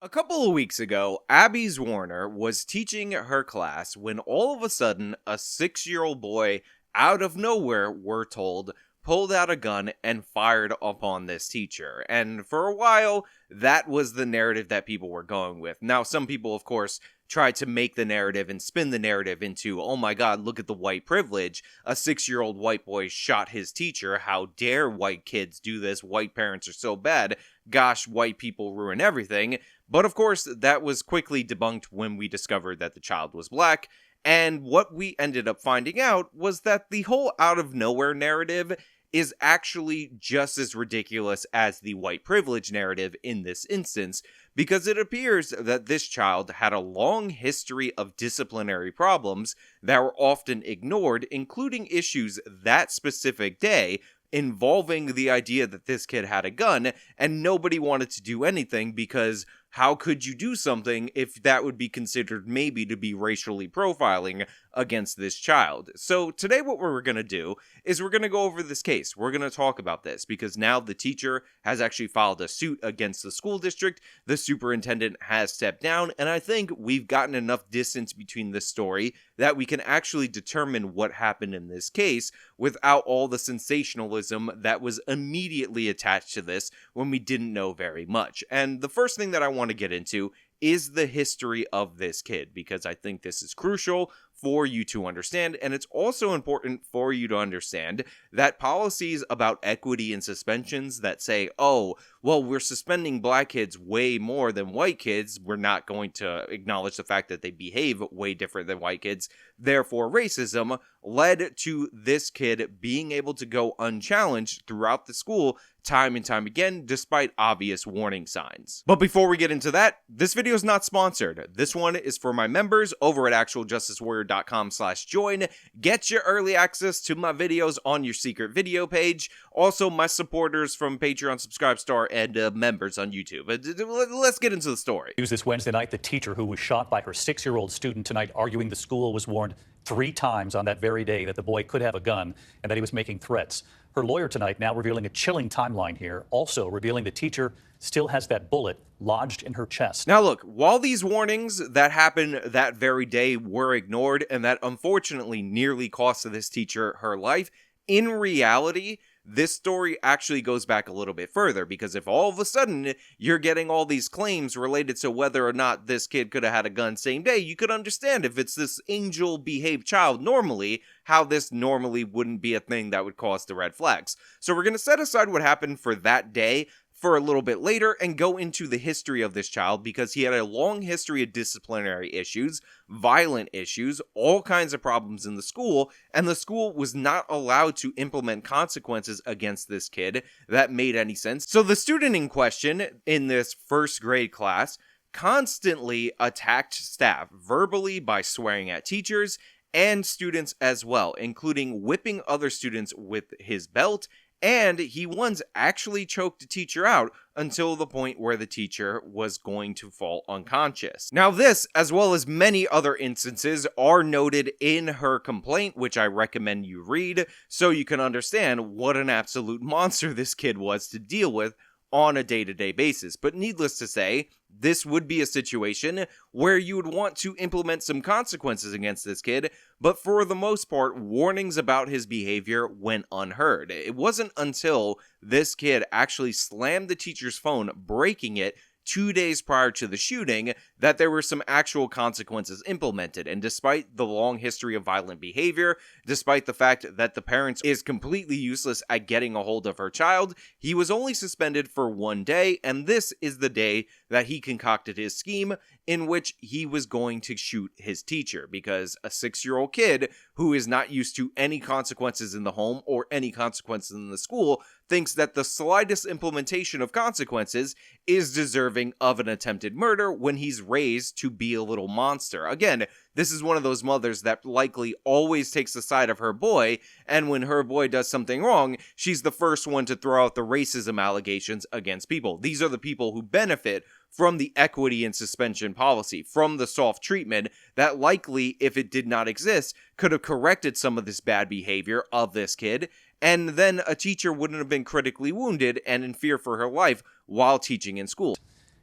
A couple of weeks ago, Abby Zwerner was teaching her class when all of a sudden a 6-year-old boy, out of nowhere, we're told, pulled out a gun and fired upon this teacher. And for a while, that was the narrative that people were going with. Now, some people, of course, tried to make the narrative and spin the narrative into, oh my god, look at the white privilege. A 6-year-old white boy shot his teacher. How dare white kids do this? White parents are so bad. Gosh, white people ruin everything. But of course, that was quickly debunked when we discovered that the child was black. And what we ended up finding out was that the whole out of nowhere narrative is actually just as ridiculous as the white privilege narrative in this instance, because it appears that this child had a long history of disciplinary problems that were often ignored, including issues that specific day involving the idea that this kid had a gun, and nobody wanted to do anything because how could you do something if that would be considered maybe to be racially profiling against this child? So today what we're going to do is we're going to go over this case. We're going to talk about this because now the teacher has actually filed a suit against the school district. The superintendent has stepped down, and I think we've gotten enough distance between this story that we can actually determine what happened in this case without all the sensationalism that was immediately attached to this when we didn't know very much. And the first thing that I want to get into is the history of this kid, because I think this is crucial for you to understand, and it's also important for you to understand that policies about equity and suspensions that say, oh, well, we're suspending black kids way more than white kids, we're not going to acknowledge the fact that they behave way different than white kids, therefore racism, led to this kid being able to go unchallenged throughout the school time and time again, despite obvious warning signs. But before we get into that, this video is not sponsored. This one is for my members over at actualjusticewarrior.com/join. Get your early access to my videos on your secret video page. Also, my supporters from Patreon, Subscribe Star, and members on YouTube. Let's get into the story. News this Wednesday night, the teacher who was shot by her 6-year-old student tonight, arguing the school was warned 3 times on that very day that the boy could have a gun and that he was making threats. Her lawyer tonight now revealing a chilling timeline here, also revealing the teacher still has that bullet lodged in her chest. Now look, while these warnings that happened that very day were ignored and that unfortunately nearly cost this teacher her life, in reality, this story actually goes back a little bit further, because if all of a sudden you're getting all these claims related to whether or not this kid could have had a gun same day, you could understand if it's this angel behaved child normally, how this normally wouldn't be a thing that would cause the red flags. So we're going to set aside what happened for that day for a little bit later and go into the history of this child, because he had a long history of disciplinary issues, violent issues, all kinds of problems in the school, and the school was not allowed to implement consequences against this kid that made any sense. So the student in question in this first grade class constantly attacked staff verbally by swearing at teachers and students as well, including whipping other students with his belt. And he once actually choked a teacher out until the point where the teacher was going to fall unconscious. Now this, as well as many other instances, are noted in her complaint, which I recommend you read so you can understand what an absolute monster this kid was to deal with on a day-to-day basis. But needless to say, this would be a situation where you would want to implement some consequences against this kid, but for the most part, warnings about his behavior went unheard. It wasn't until this kid actually slammed the teacher's phone, breaking it, 2 days prior to the shooting, that there were some actual consequences implemented. And despite the long history of violent behavior, despite the fact that the parent is completely useless at getting a hold of her child, he was only suspended for 1 day, and this is the day that he concocted his scheme in which he was going to shoot his teacher, because a 6-year-old kid who is not used to any consequences in the home or any consequences in the school thinks that the slightest implementation of consequences is deserving of an attempted murder when he's raised to be a little monster. Again, this is one of those mothers that likely always takes the side of her boy, and when her boy does something wrong, she's the first one to throw out the racism allegations against people. These are the people who benefit from the equity and suspension policy, from the soft treatment that likely, if it did not exist, could have corrected some of this bad behavior of this kid, and then a teacher wouldn't have been critically wounded and in fear for her life while teaching in school.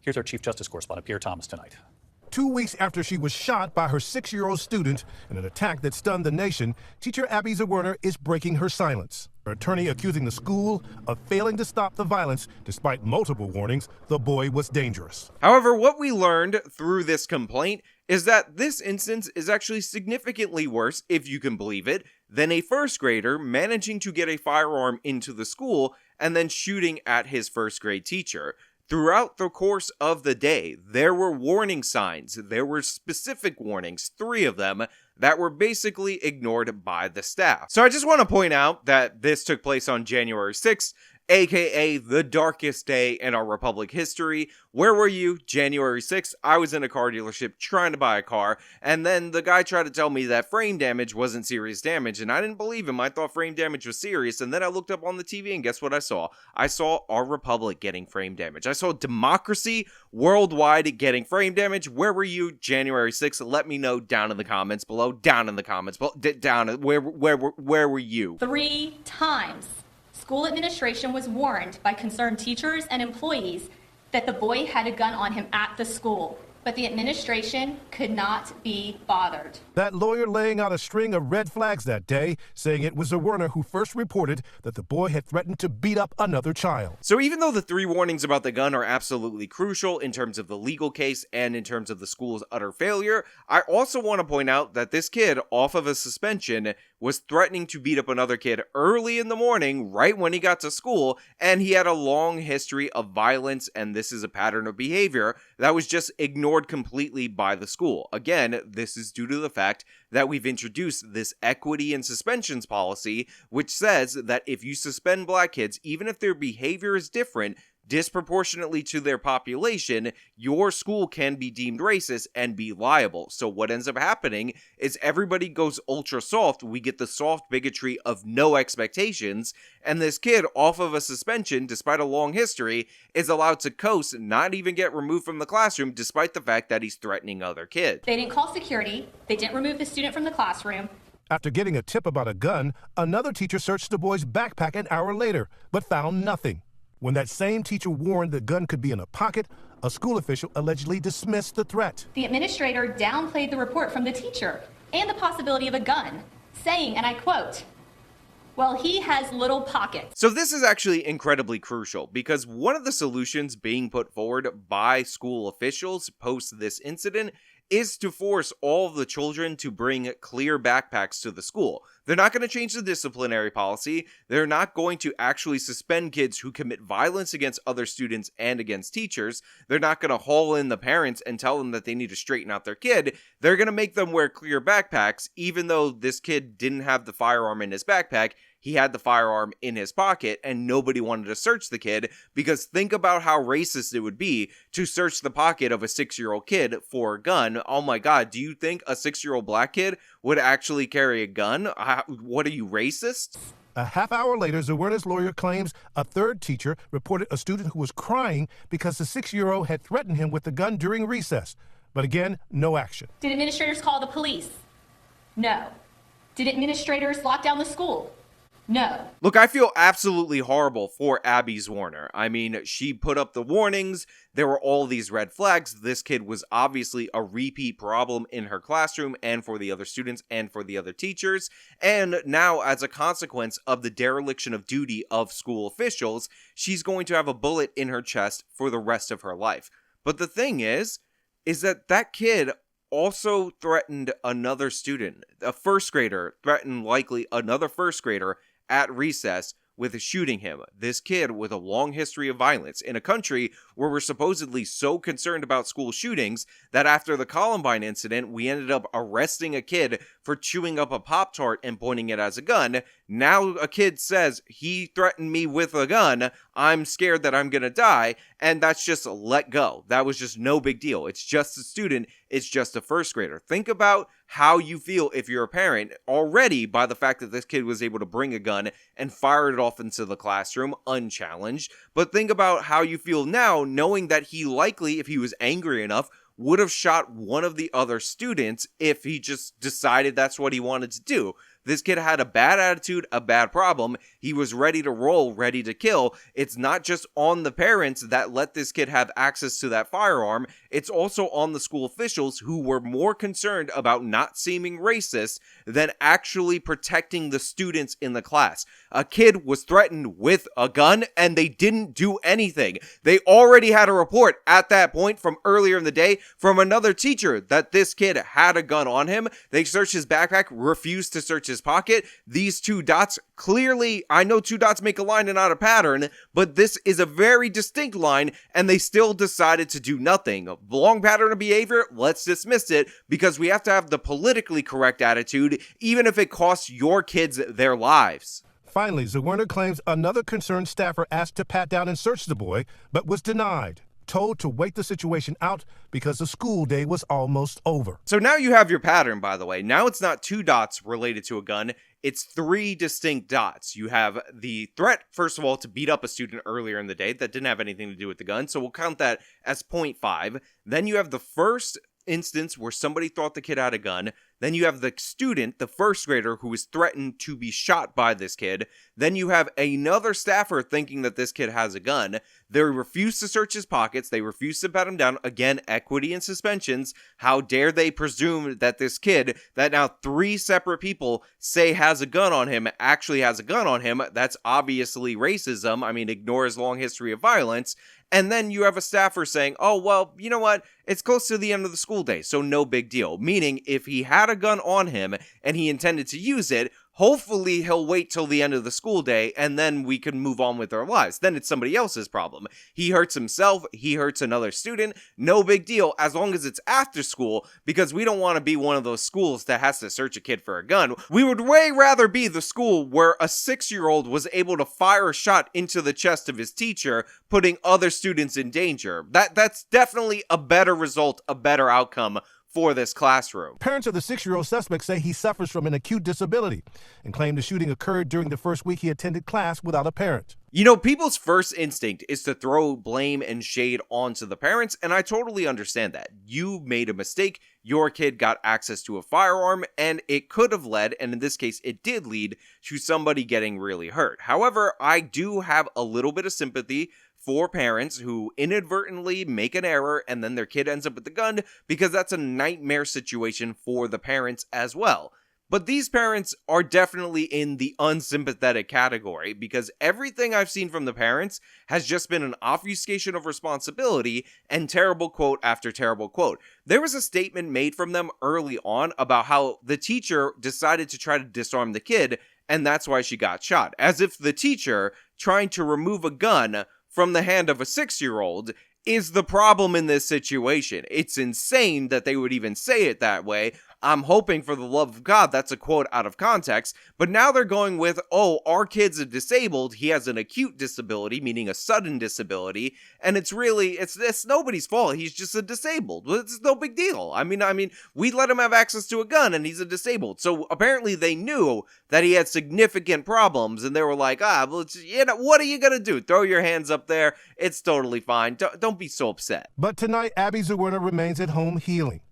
Here's our Chief Justice correspondent, Pierre Thomas, tonight. 2 weeks after she was shot by her 6-year-old student in an attack that stunned the nation, teacher Abby Zwerner is breaking her silence. Her attorney accusing the school of failing to stop the violence. Despite multiple warnings, the boy was dangerous. However, what we learned through this complaint is that this instance is actually significantly worse, if you can believe it, than a first grader managing to get a firearm into the school and then shooting at his first grade teacher. Throughout the course of the day, there were warning signs. There were specific warnings, 3 of them, that were basically ignored by the staff. So I just want to point out that this took place on January 6th, aka the darkest day in our Republic history. Where were you? January 6th, I was in a car dealership trying to buy a car, and then the guy tried to tell me that frame damage wasn't serious damage, and I didn't believe him. I thought frame damage was serious, and then I looked up on the TV, and guess what I saw? I saw our Republic getting frame damage. I saw democracy worldwide getting frame damage. Where were you January 6th? Let me know down in the comments below. Down in the comments below. Where were you? 3 times. School administration was warned by concerned teachers and employees that the boy had a gun on him at the school, but the administration could not be bothered. That lawyer laying out a string of red flags that day, saying it was Zwerner who first reported that the boy had threatened to beat up another child. So even though the 3 warnings about the gun are absolutely crucial in terms of the legal case and in terms of the school's utter failure, I also want to point out that this kid, off of a suspension, was threatening to beat up another kid early in the morning, right when he got to school, and he had a long history of violence, and this is a pattern of behavior that was just ignored completely by the school. Again, this is due to the fact that we've introduced this equity and suspensions policy, which says that if you suspend black kids, even if their behavior is different, disproportionately to their population, your school can be deemed racist and be liable. So what ends up happening is everybody goes ultra soft. We get the soft bigotry of no expectations, and this kid, off of a suspension, despite a long history, is allowed to coast, not even get removed from the classroom, despite the fact that he's threatening other kids. They didn't call security. They didn't remove the student from the classroom. After getting a tip about a gun, another teacher searched the boy's backpack an hour later, but found nothing. When that same teacher warned the gun could be in a pocket, a school official allegedly dismissed the threat. The administrator downplayed the report from the teacher and the possibility of a gun, saying, and I quote, "Well, he has little pockets." So this is actually incredibly crucial because one of the solutions being put forward by school officials post this incident is to force all of the children to bring clear backpacks to the school. They're not going to change the disciplinary policy. They're not going to actually suspend kids who commit violence against other students and against teachers. They're not going to haul in the parents and tell them that they need to straighten out their kid. They're going to make them wear clear backpacks, even though this kid didn't have the firearm in his backpack. He had the firearm in his pocket, and nobody wanted to search the kid, because think about how racist it would be to search the pocket of a 6-year-old kid for a gun. Oh my god, do you think a 6-year-old black kid would actually carry a gun? What are you, racist? A half hour later, Zwerner's lawyer claims a third teacher reported a student who was crying because the 6-year-old had threatened him with the gun during recess. But again, no action. Did administrators call the police? No. Did administrators lock down the school? No. Look, I feel absolutely horrible for Abby Zwerner. I mean, she put up the warnings. There were all these red flags. This kid was obviously a repeat problem in her classroom and for the other students and for the other teachers. And now, as a consequence of the dereliction of duty of school officials, she's going to have a bullet in her chest for the rest of her life. But the thing is that kid also threatened another student. A first grader threatened likely another first grader at recess with shooting him. This kid with a long history of violence in a country where we're supposedly so concerned about school shootings that after the Columbine incident, we ended up arresting a kid for chewing up a Pop-Tart and pointing it as a gun. Now a kid says, he threatened me with a gun, I'm scared that I'm gonna die, and that's just let go. That was just no big deal. It's just a student, it's just a first grader. Think about how you feel if you're a parent already by the fact that this kid was able to bring a gun and fire it off into the classroom unchallenged. But think about how you feel now knowing that he likely, if he was angry enough, would have shot one of the other students if he just decided that's what he wanted to do. This kid had a bad attitude, a bad problem. He was ready to roll, ready to kill. It's not just on the parents that let this kid have access to that firearm. It's also on the school officials who were more concerned about not seeming racist than actually protecting the students in the class. A kid was threatened with a gun and they didn't do anything. They already had a report at that point from earlier in the day from another teacher that this kid had a gun on him. They searched his backpack, refused to search his pocket. These 2 dots, clearly, I know 2 dots make a line and not a pattern, but this is a very distinct line and they still decided to do nothing. Long pattern of behavior, let's dismiss it because we have to have the politically correct attitude even if it costs your kids their lives. Finally, Zwerner claims another concerned staffer asked to pat down and search the boy, but was denied, told to wait the situation out because the school day was almost over. So now you have your pattern, by the way. Now it's not 2 dots related to a gun, it's 3 distinct dots. You have the threat, first of all, to beat up a student earlier in the day that didn't have anything to do with the gun, so we'll count that as 0.5. Then you have the first instance where somebody thought the kid had a gun. Then you have the student, the first grader, who was threatened to be shot by this kid. Then you have another staffer thinking that this kid has a gun. They refuse to search his pockets. They refuse to pat him down. Again, equity and suspensions. How dare they presume that this kid, that now 3 separate people say has a gun on him, actually has a gun on him. That's obviously racism. I mean, ignore his long history of violence. And then you have a staffer saying, oh, well, you know what? It's close to the end of the school day, so no big deal. Meaning, if he had a gun on him and he intended to use it, hopefully he'll wait till the end of the school day and then we can move on with our lives. Then it's somebody else's problem. He hurts himself, he hurts another student, no big deal as long as it's after school, because we don't want to be one of those schools that has to search a kid for a gun. We would way rather be the school where a 6-year-old was able to fire a shot into the chest of his teacher, putting other students in danger. That's definitely a better result, a better outcome for this classroom. Parents of the 6-year-old suspect say he suffers from an acute disability and claim the shooting occurred during the first week he attended class without a parent. You know, people's first instinct is to throw blame and shade onto the parents, and I totally understand that. You made a mistake, your kid got access to a firearm, and it could have led, and in this case it did lead, to somebody getting really hurt. However, I do have a little bit of sympathy for parents who inadvertently make an error and then their kid ends up with the gun, because that's a nightmare situation for the parents as well. But these parents are definitely in the unsympathetic category, because everything I've seen from the parents has just been an obfuscation of responsibility and terrible quote after terrible quote. There was a statement made from them early on about how the teacher decided to try to disarm the kid, and that's why she got shot. As if the teacher trying to remove a gun from the hand of a 6-year-old is the problem in this situation. It's insane that they would even say it that way. I'm hoping for the love of God that's a quote out of context, but now they're going with, oh, our kid's disabled, he has an acute disability, meaning a sudden disability, and it's nobody's fault, he's just a disabled. It's no big deal. I mean, we let him have access to a gun and he's a disabled. So apparently they knew that he had significant problems, and they were like, well, what are you gonna do? Throw your hands up there, it's totally fine. Don't be so upset. But tonight, Abby Zwerner remains at home healing.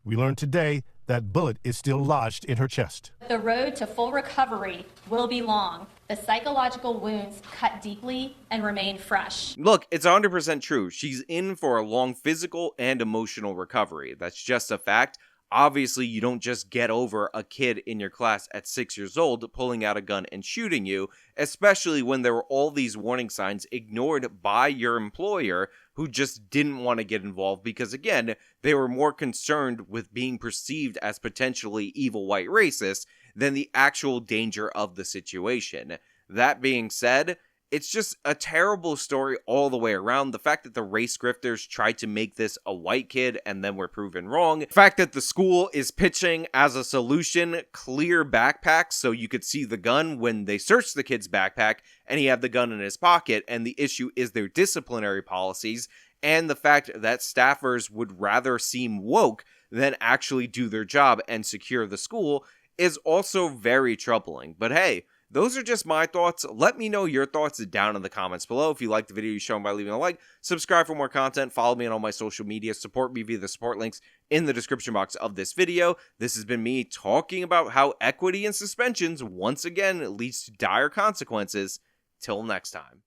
We learned today that bullet is still lodged in her chest. The road to full recovery will be long. The psychological wounds cut deeply and remain fresh. Look, it's 100% true. She's in for a long physical and emotional recovery. That's just a fact. Obviously, you don't just get over a kid in your class at 6 years old pulling out a gun and shooting you, especially when there were all these warning signs ignored by your employer who just didn't want to get involved because, again, they were more concerned with being perceived as potentially evil white racists than the actual danger of the situation. That being said, it's just a terrible story all the way around. The fact that the race grifters tried to make this a white kid and then were proven wrong. The fact that the school is pitching as a solution clear backpacks so you could see the gun when they searched the kid's backpack and he had the gun in his pocket, and the issue is their disciplinary policies, and the fact that staffers would rather seem woke than actually do their job and secure the school is also very troubling. But hey, Those are just my thoughts. Let me know your thoughts down in the comments below. If you liked the video, you show them by leaving a like, subscribe for more content, follow me on all my social media, support me via the support links in the description box of this video. This has been me talking about how equity in suspensions once again leads to dire consequences. Till next time.